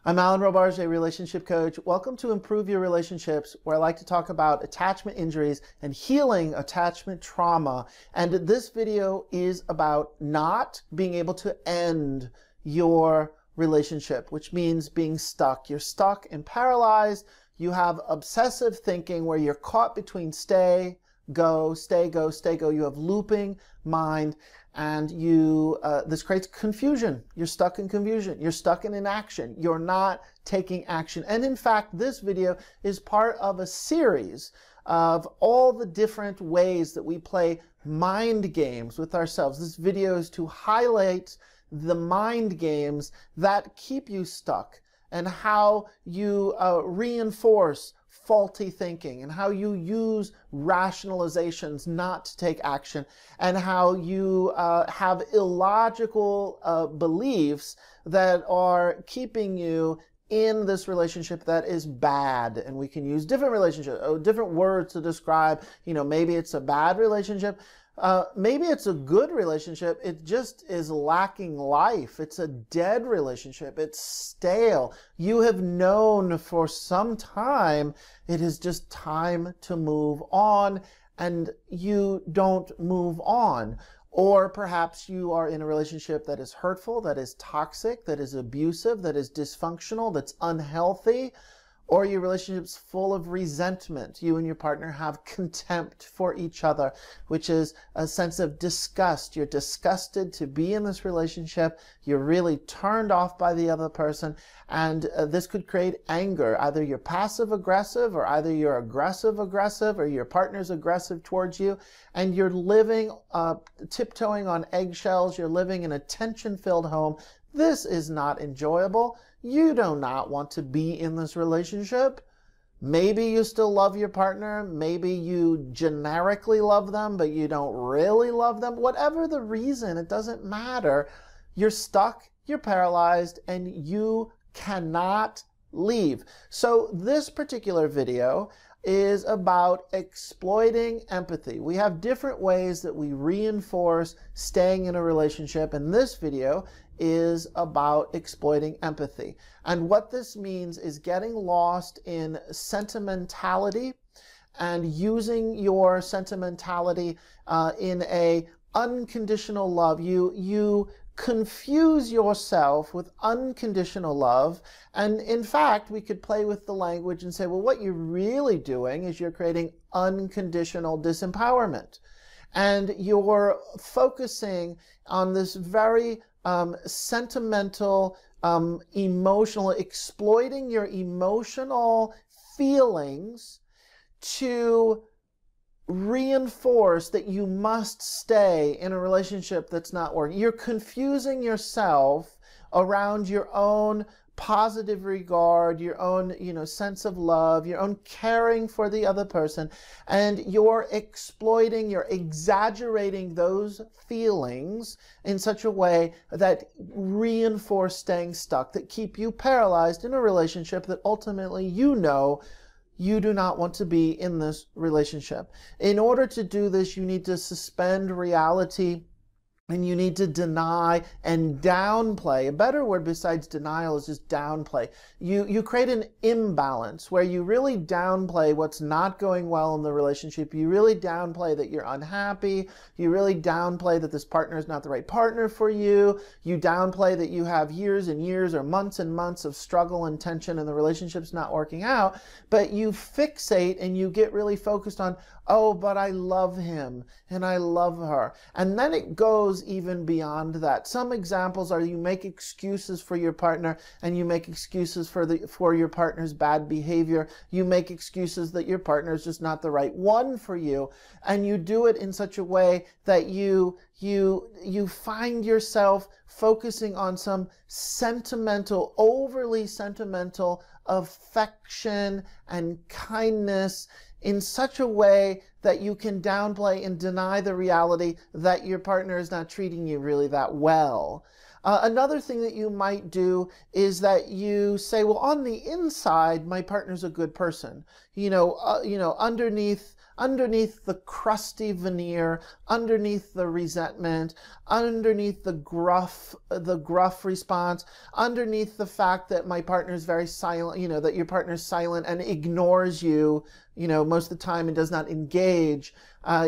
I'm Alan Robarge, a relationship coach. Welcome to Improve Your Relationships, where I like to talk about attachment injuries and healing attachment trauma. And this video is about not being able to end your relationship, which means being stuck. You're stuck and paralyzed. You have obsessive thinking where you're caught between stay, go, stay, go, stay, go. You have looping mind, and this creates confusion. You're stuck in confusion. You're stuck in inaction. You're not taking action. And in fact, this video is part of a series of all the different ways that we play mind games with ourselves. This video is to highlight the mind games that keep you stuck, and how you reinforce faulty thinking, and how you use rationalizations not to take action, and how you have illogical beliefs that are keeping you in this relationship that is bad. And we can use different relationships, different words to describe, maybe it's a bad relationship. Maybe it's a good relationship. It just is lacking life. It's a dead relationship. It's stale. You have known for some time it is just time to move on, and you don't move on. Or perhaps you are in a relationship that is hurtful, that is toxic, that is abusive, that is dysfunctional, that's unhealthy. Or your relationship's full of resentment. You and your partner have contempt for each other, which is a sense of disgust. You're disgusted to be in this relationship. You're really turned off by the other person. And this could create anger. Either you're passive aggressive, or either you're aggressive aggressive, or your partner's aggressive towards you. And you're living, tiptoeing on eggshells. You're living in a tension-filled home. This is not enjoyable. You do not want to be in this relationship. Maybe you still love your partner. Maybe you generically love them, but you don't really love them. Whatever the reason, it doesn't matter. You're stuck, you're paralyzed, and you cannot leave. So this particular video is about exploiting empathy. We have different ways that we reinforce staying in a relationship, and this video is about exploiting empathy. And what this means is getting lost in sentimentality and using your sentimentality in a unconditional love. You confuse yourself with unconditional love. And in fact, we could play with the language and say, well, what you're really doing is you're creating unconditional disempowerment. And you're focusing on this very sentimental, emotional, exploiting your emotional feelings to reinforce that you must stay in a relationship that's not working. You're confusing yourself around your own positive regard, your own, sense of love, your own caring for the other person, and you're exploiting, you're exaggerating those feelings in such a way that reinforce staying stuck, that keep you paralyzed in a relationship that ultimately you do not want to be in this relationship. In order to do this, you need to suspend reality, and you need to deny and downplay. A better word besides denial is just downplay. You create an imbalance where you really downplay what's not going well in the relationship. You really downplay that you're unhappy. You really downplay that this partner is not the right partner for you. You downplay that you have years and years or months and months of struggle and tension and the relationship's not working out. But you fixate and you get really focused on, oh, but I love him and I love her. And then it goes even beyond that. Some examples are you make excuses for your partner, and you make excuses for your partner's bad behavior. You make excuses that your partner is just not the right one for you, and you do it in such a way that you find yourself focusing on some sentimental, overly sentimental affection and kindness in such a way that you can downplay and deny the reality that your partner is not treating you really that well. Another thing that you might do is that you say, well, on the inside, my partner's a good person. Underneath the crusty veneer, underneath the resentment, underneath the gruff response, underneath the fact that my partner is very silent, that your partner is silent and ignores you, most of the time and does not engage.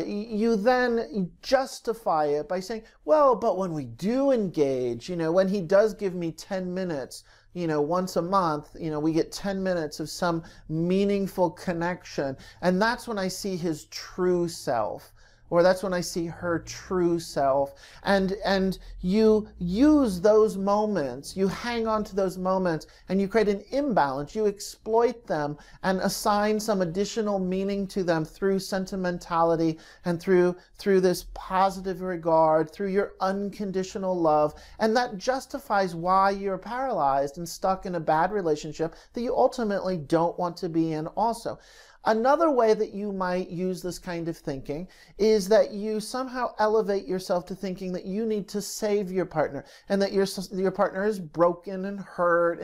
You then justify it by saying, well, but when we do engage, when he does give me 10 minutes, once a month, we get 10 minutes of some meaningful connection. And that's when I see his true self, or that's when I see her true self. And you use those moments, you hang on to those moments, and you create an imbalance. You exploit them and assign some additional meaning to them through sentimentality and through this positive regard, through your unconditional love. And that justifies why you're paralyzed and stuck in a bad relationship that you ultimately don't want to be in also. Another way that you might use this kind of thinking is that you somehow elevate yourself to thinking that you need to save your partner and that your partner is broken and hurt.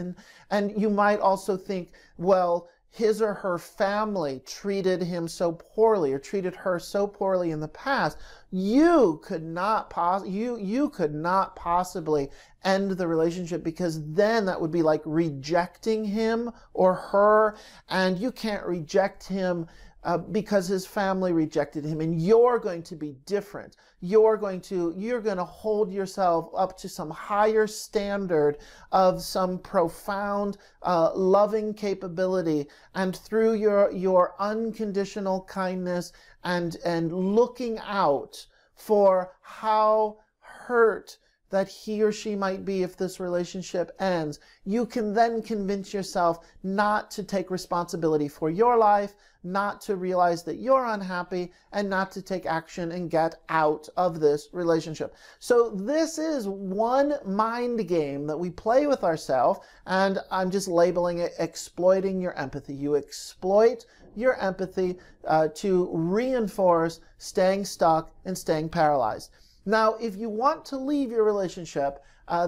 And you might also think, well, his or her family treated him so poorly or treated her so poorly in the past. You could not possibly end the relationship, because then that would be like rejecting him or her, and you can't reject him because his family rejected him, and you're going to be different. You're going to hold yourself up to some higher standard of some profound loving capability, and through your unconditional kindness and looking out for how hurt that he or she might be if this relationship ends, you can then convince yourself not to take responsibility for your life, not to realize that you're unhappy, and not to take action and get out of this relationship. So this is one mind game that we play with ourselves, and I'm just labeling it exploiting your empathy. You exploit your empathy to reinforce staying stuck and staying paralyzed. Now, if you want to leave your relationship,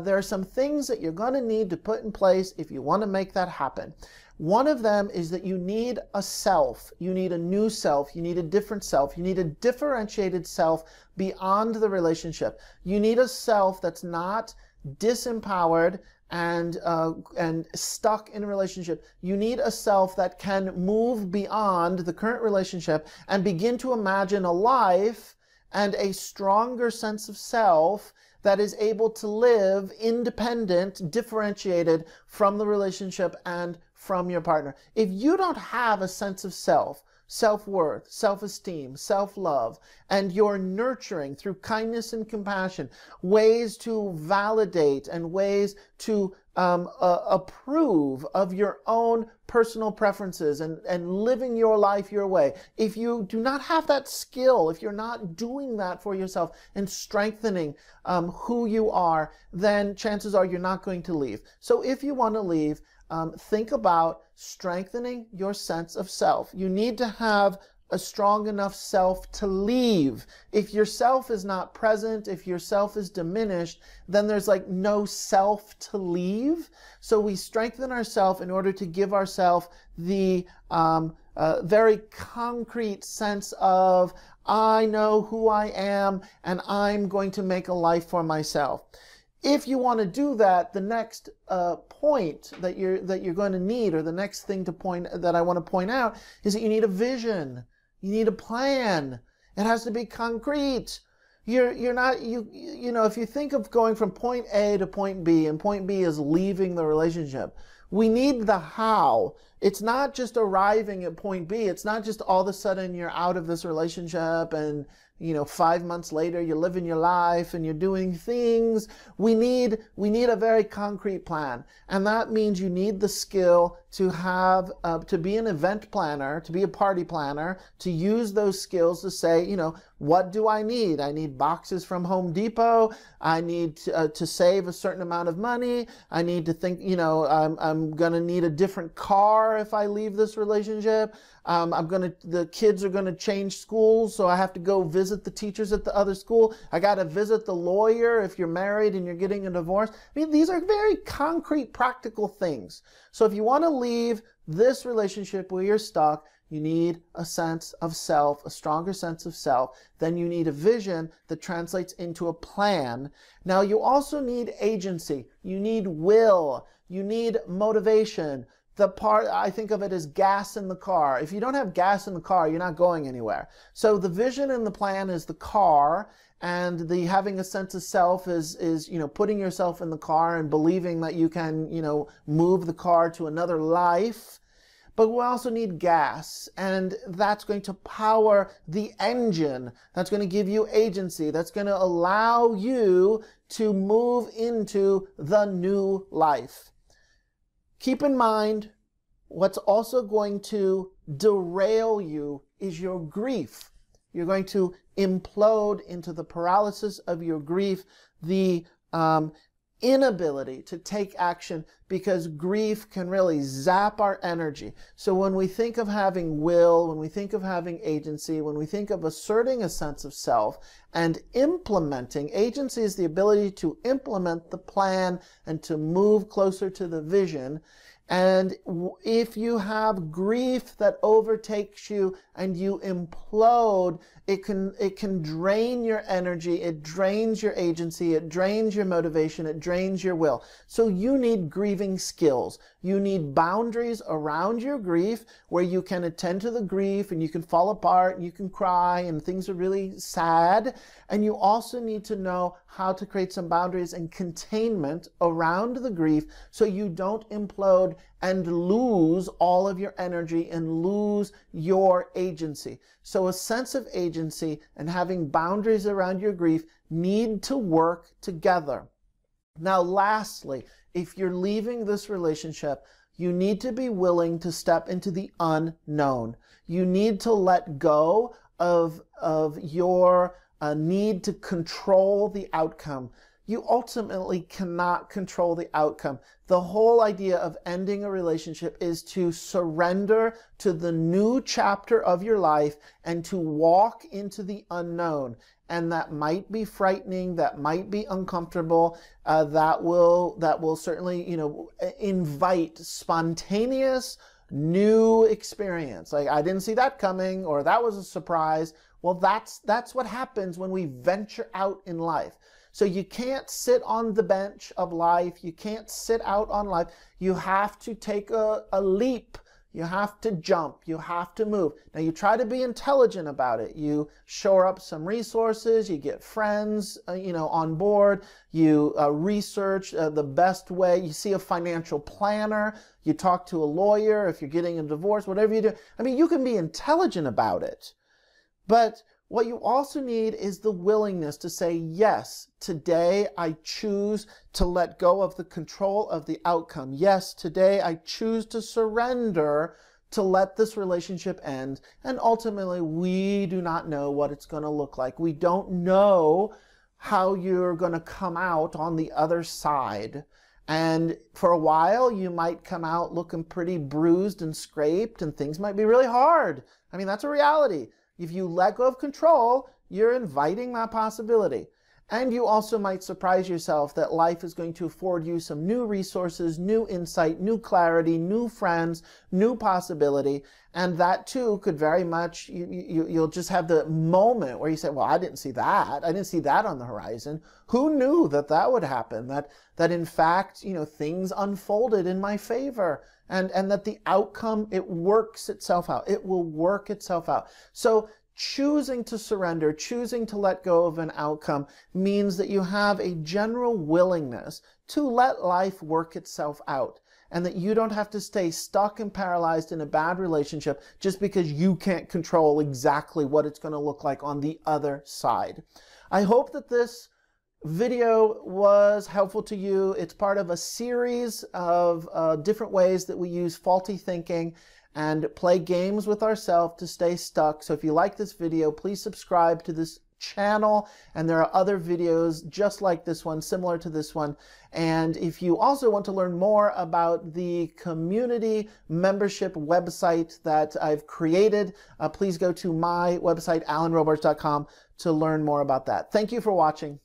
there are some things that you're going to need to put in place if you want to make that happen. One of them is that you need a self. You need a new self. You need a different self. You need a differentiated self beyond the relationship. You need a self that's not disempowered and stuck in a relationship. You need a self that can move beyond the current relationship and begin to imagine a life and a stronger sense of self that is able to live independent, differentiated from the relationship and from your partner. If you don't have a sense of self, self-worth, self-esteem, self-love, and you're nurturing through kindness and compassion ways to validate and ways to approve of your own personal preferences and living your life your way. If you do not have that skill, if you're not doing that for yourself and strengthening who you are, then chances are you're not going to leave. So if you want to leave, think about strengthening your sense of self. You need to have a strong enough self to leave. If your self is not present, if your self is diminished, then there's like no self to leave. So we strengthen ourselves in order to give ourselves the very concrete sense of, I know who I am and I'm going to make a life for myself. If you want to do that, the next point that you're going to need, or the next thing that I want to point out, is that you need a vision. You need a plan. It has to be concrete. You're not, if you think of going from point A to point B, and point B is leaving the relationship, we need the how. It's not just arriving at point B. It's not just all of a sudden you're out of this relationship and 5 months later you're living your life and you're doing things. We need a very concrete plan. And that means you need the skill to have, to be an event planner, to be a party planner, to use those skills to say, What do I need? I need boxes from Home Depot. I need to save a certain amount of money. I need to think, I'm going to need a different car if I leave this relationship. The kids are going to change schools, so I have to go visit the teachers at the other school. I got to visit the lawyer if you're married and you're getting a divorce. I mean, these are very concrete, practical things. So if you want to leave this relationship where you're stuck, you need a sense of self, a stronger sense of self. Then you need a vision that translates into a plan. Now, you also need agency. You need will. You need motivation. The part, I think of it as gas in the car. If you don't have gas in the car, you're not going anywhere. So the vision and the plan is the car, and the having a sense of self is putting yourself in the car and believing that you can, move the car to another life. But we also need gas, and that's going to power the engine. That's going to give you agency. That's going to allow you to move into the new life. Keep in mind, what's also going to derail you is your grief. You're going to implode into the paralysis of your grief, the inability to take action, because grief can really zap our energy. So when we think of having will, when we think of having agency, when we think of asserting a sense of self and implementing, agency is the ability to implement the plan and to move closer to the vision. And if you have grief that overtakes you and you implode, it can drain your energy, it drains your agency, it drains your motivation, it drains your will. So you need grieving skills. You need boundaries around your grief where you can attend to the grief and you can fall apart and you can cry and things are really sad. And you also need to know how to create some boundaries and containment around the grief so you don't implode and lose all of your energy and lose your agency. So a sense of agency and having boundaries around your grief need to work together. Now, lastly, if you're leaving this relationship, you need to be willing to step into the unknown. You need to let go of your need to control the outcome. You ultimately cannot control the outcome. The whole idea of ending a relationship is to surrender to the new chapter of your life and to walk into the unknown. And that might be frightening, that might be uncomfortable, that will certainly, invite spontaneous new experience. Like, I didn't see that coming, or that was a surprise. Well, that's what happens when we venture out in life. So you can't sit on the bench of life. You can't sit out on life. You have to take a leap. You have to jump. You have to move. Now, you try to be intelligent about it. You shore up some resources. You get friends, on board. You research the best way. You see a financial planner. You talk to a lawyer if you're getting a divorce, whatever you do. I mean, you can be intelligent about it. But what you also need is the willingness to say, yes, today I choose to let go of the control of the outcome. Yes, today I choose to surrender to let this relationship end. And ultimately, we do not know what it's going to look like. We don't know how you're going to come out on the other side. And for a while, you might come out looking pretty bruised and scraped, and things might be really hard. I mean, that's a reality. If you let go of control, you're inviting that possibility. And you also might surprise yourself that life is going to afford you some new resources, new insight, new clarity, new friends, new possibility. And that too could very much, you'll just have the moment where you say, well, I didn't see that. I didn't see that on the horizon. Who knew that that would happen? That in fact, things unfolded in my favor. And that the outcome, it works itself out. It will work itself out. So choosing to surrender, choosing to let go of an outcome means that you have a general willingness to let life work itself out, and that you don't have to stay stuck and paralyzed in a bad relationship just because you can't control exactly what it's going to look like on the other side. I hope that this video was helpful to you. It's part of a series of different ways that we use faulty thinking and play games with ourselves to stay stuck. So if you like this video, please subscribe to this channel, and there are other videos just like this one, similar to this one. And if you also want to learn more about the community membership website that I've created, please go to my website, alanrobarge.com, to learn more about that. Thank you for watching.